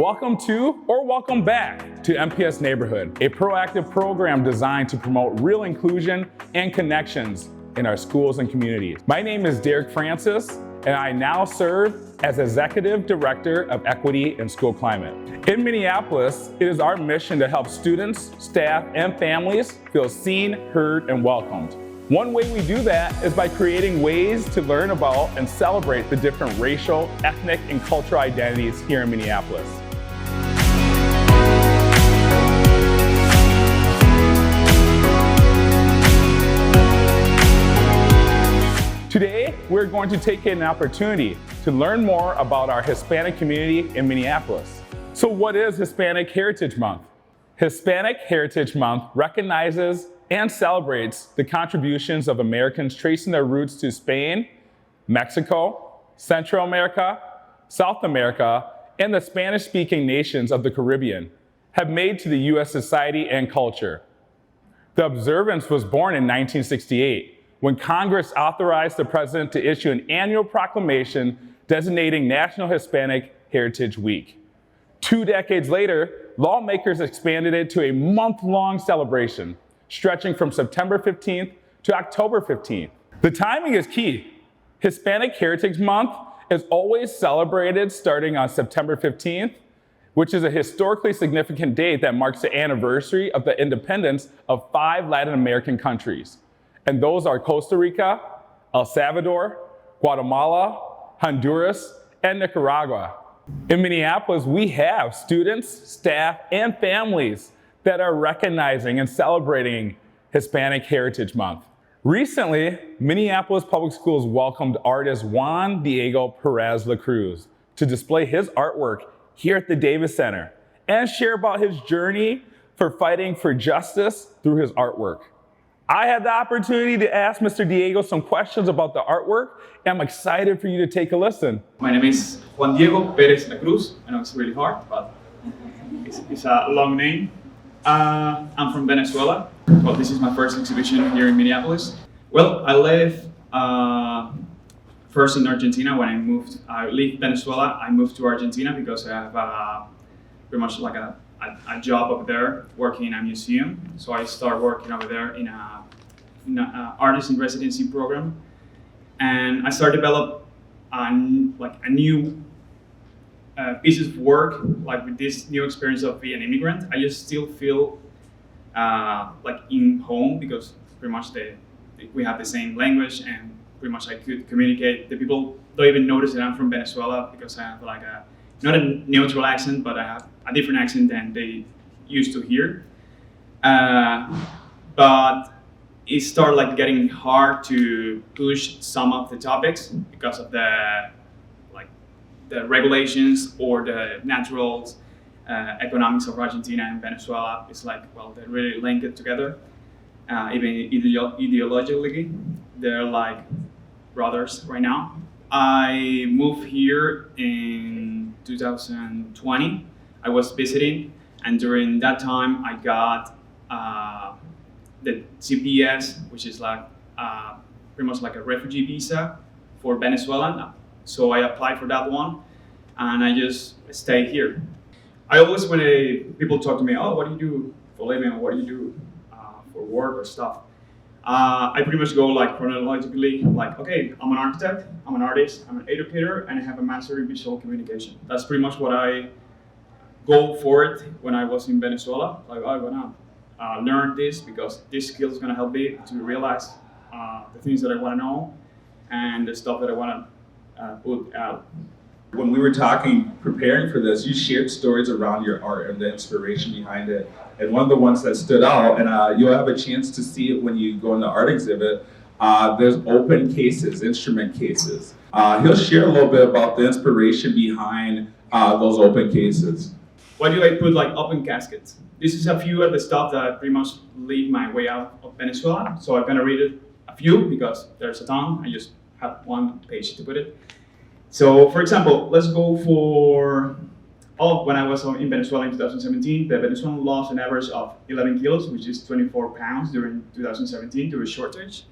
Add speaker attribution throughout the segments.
Speaker 1: Welcome to or welcome back to MPS Neighborhood, a proactive program designed to promote real inclusion and connections in our schools and communities. My name is Derek Francis, and I now serve as Executive Director of Equity and School Climate. In Minneapolis, it is our mission to help students, staff, and families feel seen, heard, and welcomed. One way we do that is by creating ways to learn about and celebrate the different racial, ethnic, and cultural identities here in Minneapolis. Today, we're going to take an opportunity to learn more about our Hispanic community in Minneapolis. So what is Hispanic Heritage Month? Hispanic Heritage Month recognizes and celebrates the contributions of Americans tracing their roots to Spain, Mexico, Central America, South America, and the Spanish-speaking nations of the Caribbean have made to the U.S. society and culture. The observance was born in 1968, when Congress authorized the president to issue an annual proclamation designating National Hispanic Heritage Week. 2 decades later, lawmakers expanded it to a month-long celebration, stretching from September 15th to October 15th. The timing is key. Hispanic Heritage Month is always celebrated starting on September 15th, which is a historically significant date that marks the anniversary of the independence of 5 Latin American countries. And those are Costa Rica, El Salvador, Guatemala, Honduras, and Nicaragua. In Minneapolis, we have students, staff, and families that are recognizing and celebrating Hispanic Heritage Month. Recently, Minneapolis Public Schools welcomed artist Juan Perez La Cruz to display his artwork here at the Davis Center and share about his journey for fighting for justice through his artwork. I had the opportunity to ask Mr. Diego some questions about the artwork, and I'm excited for you to take a listen.
Speaker 2: My name is Juan Perez La Cruz. I know it's really hard, but it's a long name. I'm from Venezuela. Well, this is my first exhibition here in Minneapolis. Well, I live first in Argentina. When I left Venezuela, I moved to Argentina because I have pretty much like a job over there working in a museum. So I started working over there in a artist in residency program, and I started develop a new pieces of work, like with this new experience of being an immigrant. I just still feel like in home because pretty much we have the same language, and pretty much I could communicate. The people don't even notice that I'm from Venezuela because I have like not a neutral accent, but I have a different accent than they used to hear. But it started like getting hard to push some of the topics because of the regulations or the natural economics of Argentina and Venezuela. It's like, well, they're really linked together. Even ideologically, they're like brothers right now. I moved here in 2020. I was visiting, and during that time I got the CPS, which is like pretty much like a refugee visa for Venezuelan. So I applied for that one, and I just stayed here. I always, when people talk to me, oh, what do you do for living, or what do you do for work or stuff, I pretty much go like chronologically, like, okay, I'm an architect, I'm an artist, I'm an educator, and I have a master in visual communication. That's pretty much what I go for it when I was in Venezuela. Like, I'm gonna learn this because this skill is gonna help me to realize the things that I wanna know and the stuff that I wanna put out.
Speaker 3: When we were talking, preparing for this, you shared stories around your art and the inspiration behind it. And one of the ones that stood out, and you'll have a chance to see it when you go in the art exhibit, there's open cases, instrument cases. He'll share a little bit about the inspiration behind those open cases.
Speaker 2: Why do I put like open caskets? This is a few of the stuff that pretty much lead my way out of Venezuela. So I'm gonna read it a few because there's a ton. I just have one page to put it. So for example, let's go for, when I was in Venezuela in 2017, the Venezuelan lost an average of 11 kilos, which is 24 pounds during 2017 due to a shortage.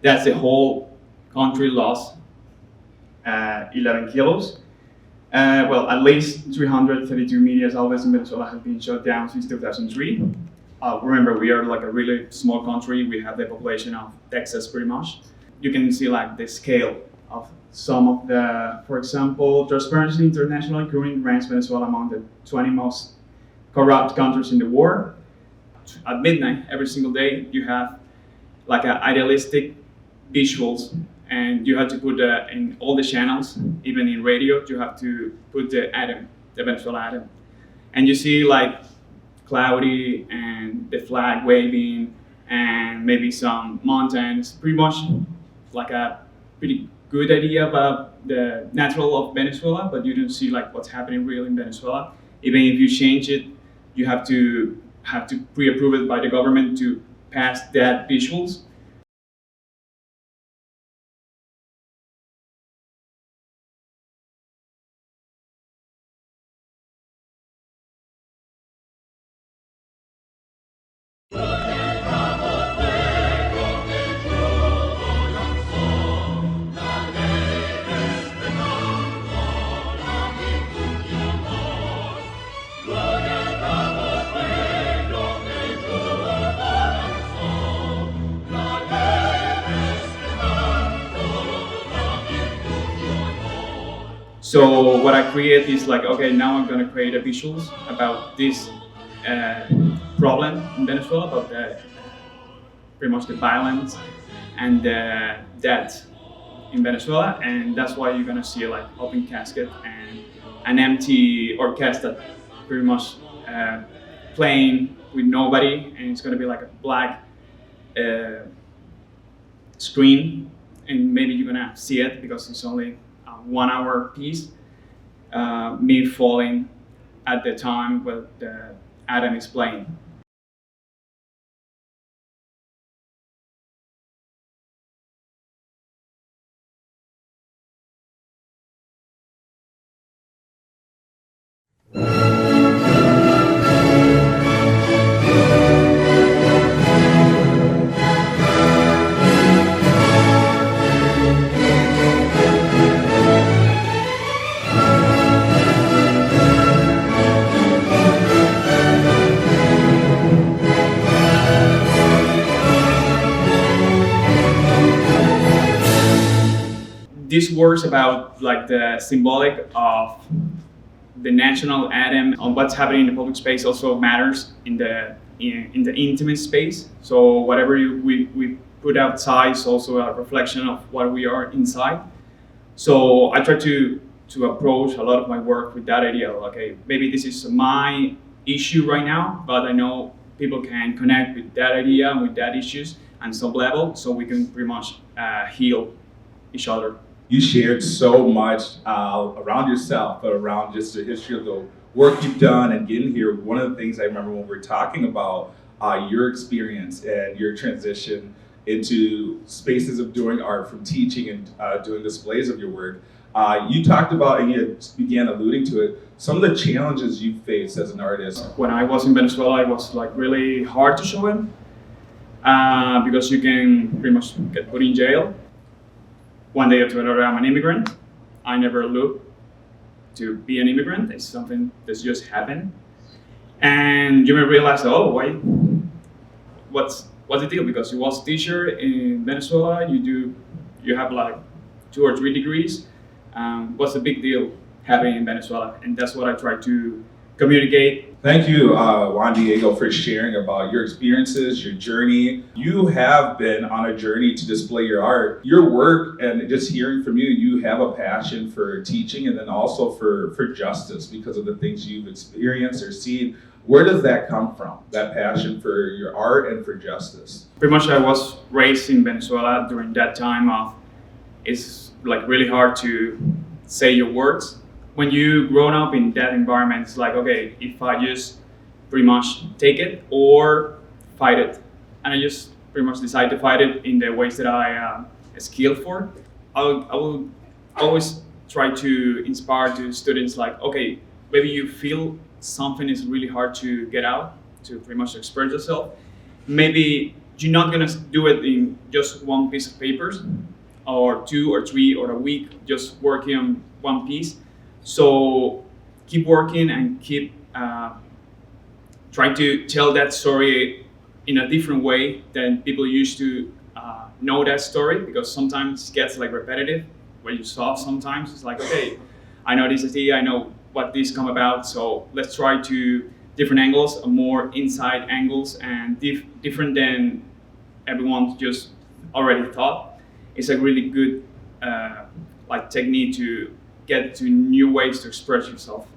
Speaker 2: That's the whole country lost 11 kilos. Well, at least 332 media outlets in Venezuela have been shut down since 2003. Remember, we are like a really small country. We have the population of Texas pretty much. You can see like the scale of some of the, for example, Transparency International currently ranks Venezuela among the 20 most corrupt countries in the world. At midnight, every single day, you have like idealistic visuals, and you have to put in all the channels, even in radio, you have to put the Venezuela anthem. And you see like cloudy and the flag waving and maybe some mountains, pretty much like a pretty good idea about the natural of Venezuela, but you don't see like what's happening really in Venezuela. Even if you change it, you have to pre-approve it by the government to pass that visuals. So what I create is like, okay, now I'm gonna create a visuals about this problem in Venezuela, about pretty much the violence and the death in Venezuela, and that's why you're gonna see like open casket and an empty orchestra, pretty much playing with nobody, and it's gonna be like a black screen, and maybe you're gonna see it because it's only 1 hour piece, me falling at the time where the Adam is playing. This works about like the symbolic of the national anthem, on what's happening in the public space also matters in the intimate space. So whatever we put outside is also a reflection of what we are inside. So I try to approach a lot of my work with that idea. Okay, maybe this is my issue right now, but I know people can connect with that idea and with that issues on some level, so we can pretty much heal each other.
Speaker 3: You shared so much around yourself, but around just the history of the work you've done and getting here. One of the things I remember when we were talking about your experience and your transition into spaces of doing art, from teaching and doing displays of your work, you talked about, and you began alluding to it, some of the challenges you faced as an artist.
Speaker 2: When I was in Venezuela, it was like really hard to show him because you can pretty much get put in jail. One day to another, I'm an immigrant. I never looked to be an immigrant. It's something that's just happened. And you may realize, oh, why? What's the deal? Because you was a teacher in Venezuela, you have like 2 or 3 degrees. What's the big deal happening in Venezuela? And that's what I try to communicate.
Speaker 3: Thank you, Juan Diego, for sharing about your experiences, your journey. You have been on a journey to display your art. Your work, and just hearing from you, you have a passion for teaching and then also for justice because of the things you've experienced or seen. Where does that come from, that passion for your art and for justice?
Speaker 2: Pretty much I was raised in Venezuela during that time of, it's like really hard to say your words. When you grown up in that environment, it's like, okay, if I just pretty much take it or fight it. And I just pretty much decide to fight it in the ways that I am skilled for. I will always try to inspire to students like, okay, maybe you feel something is really hard to get out, to pretty much express yourself. Maybe you're not gonna do it in just one piece of papers or 2 or 3 or a week, just working on one piece. So keep working and keep trying to tell that story in a different way than people used to know that story, because sometimes it gets like repetitive when you solve. Sometimes it's like, okay, I know this idea, I know what this come about, so let's try to different angles, more inside angles, and different than everyone just already thought. It's a really good like technique to get to new ways to express yourself.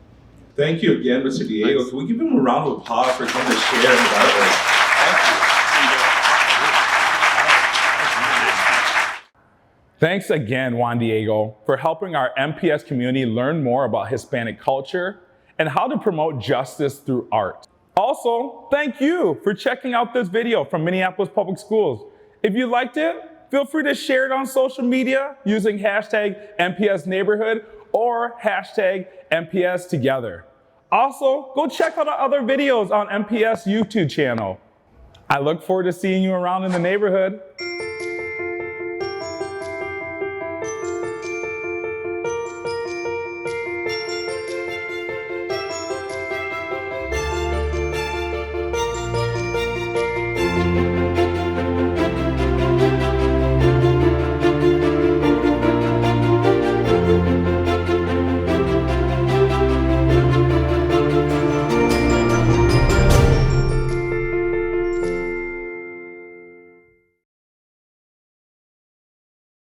Speaker 3: Thank you again, Mr. Diego.
Speaker 2: Thanks.
Speaker 3: Can we give him a round of applause for coming to share his artwork?
Speaker 1: Thanks again, Juan Diego, for helping our MPS community learn more about Hispanic culture and how to promote justice through art. Also, thank you for checking out this video from Minneapolis Public Schools. If you liked it, feel free to share it on social media using hashtag MPS Neighborhood or hashtag MPS Together. Also, go check out our other videos on MPS YouTube channel. I look forward to seeing you around in the neighborhood.